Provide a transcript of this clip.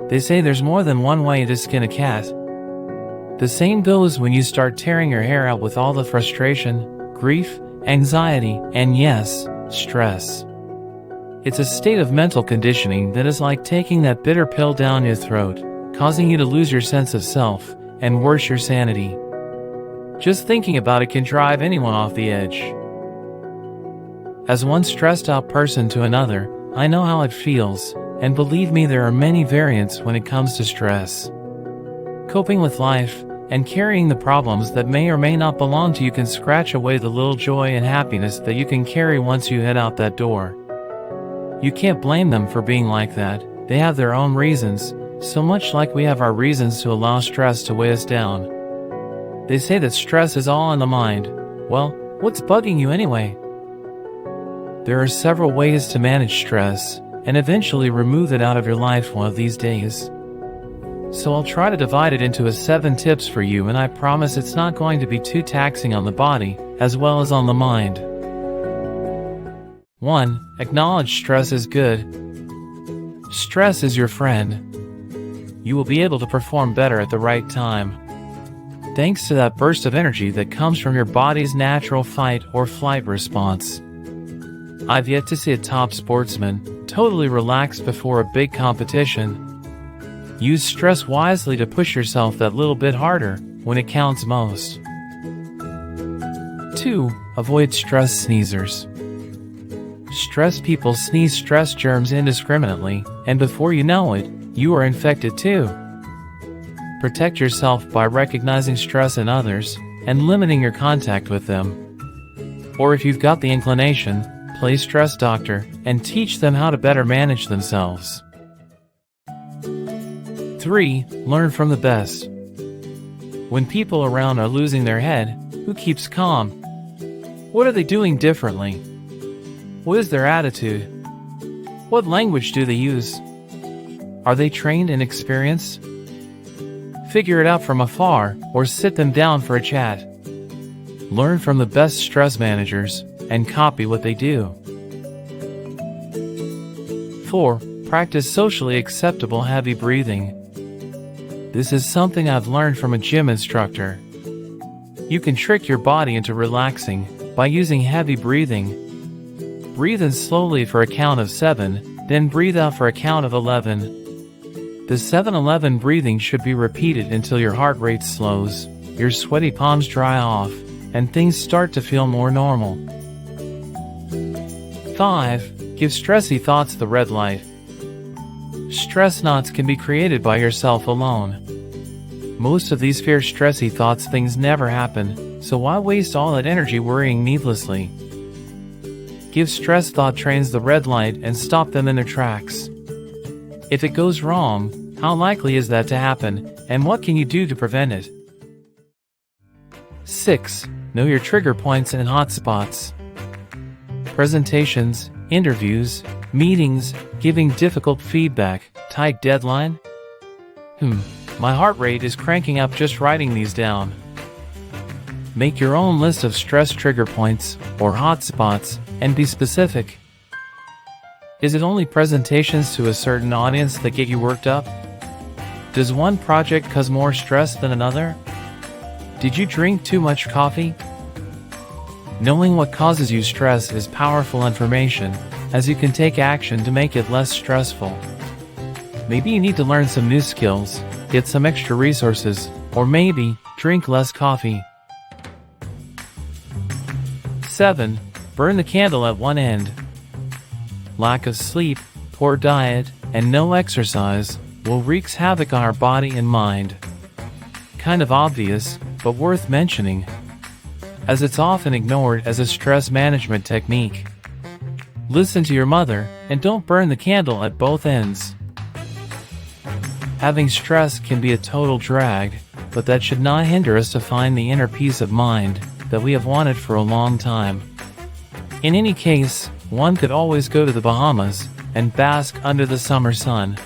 They say there's more than one way to skin a cat. The same goes when you start tearing your hair out with all the frustration, grief, anxiety, and yes, stress. It's a state of mental conditioning that is like taking that bitter pill down your throat, causing you to lose your sense of self, and worse, your sanity. Just thinking about it can drive anyone off the edge. As one stressed out person to another, I know how it feels, and believe me, there are many variants when it comes to stress. Coping with life and carrying the problems that may or may not belong to you can scratch away the little joy and happiness that you can carry once you head out that door. You can't blame them for being like that. They have their own reasons, so much like we have our reasons to allow stress to weigh us down. They say that stress is all in the mind. Well, what's bugging you anyway? There are several ways to manage stress and eventually remove it out of your life one of these days. So I'll try to divide it into 7 tips for you, and I promise it's not going to be too taxing on the body as well as on the mind. 1. Acknowledge stress is good. Stress is your friend. You will be able to perform better at the right time, thanks to that burst of energy that comes from your body's natural fight or flight response. I've yet to see a top sportsman totally relaxed before a big competition. Use stress wisely to push yourself that little bit harder when it counts most. 2. Avoid stress sneezers. Stressed people sneeze stress germs indiscriminately, and before you know it, you are infected too. Protect yourself by recognizing stress in others and limiting your contact with them. Or if you've got the inclination, play stress doctor and teach them how to better manage themselves. 3. Learn from the best. When people around are losing their head, who keeps calm? What are they doing differently? What is their attitude? What language do they use? Are they trained and experienced? Figure it out from afar or sit them down for a chat. Learn from the best stress managers and copy what they do. 4. Practice socially acceptable heavy breathing. This is something I've learned from a gym instructor. You can trick your body into relaxing by using heavy breathing. Breathe in slowly for a count of 7, then breathe out for a count of 11. The 7-11 breathing should be repeated until your heart rate slows, your sweaty palms dry off, and things start to feel more normal. 5. Give stressy thoughts the red light. Stress knots can be created by yourself alone. Most of these fear-stressy thoughts things never happen, so why waste all that energy worrying needlessly? Give stress thought trains the red light and stop them in their tracks. If it goes wrong, how likely is that to happen, and what can you do to prevent it? 6. Know your trigger points and hotspots. Presentations, interviews, meetings, giving difficult feedback, tight deadline? My heart rate is cranking up just writing these down. Make your own list of stress trigger points, or hotspots, and be specific. Is it only presentations to a certain audience that get you worked up? Does one project cause more stress than another? Did you drink too much coffee? Knowing what causes you stress is powerful information, as you can take action to make it less stressful. Maybe you need to learn some new skills, get some extra resources, or maybe drink less coffee. 7. Burn the candle at one end. Lack of sleep, poor diet, and no exercise will wreak havoc on our body and mind. Kind of obvious, but worth mentioning, as it's often ignored as a stress management technique. Listen to your mother, and don't burn the candle at both ends. Having stress can be a total drag, but that should not hinder us to find the inner peace of mind that we have wanted for a long time. In any case, one could always go to the Bahamas and bask under the summer sun.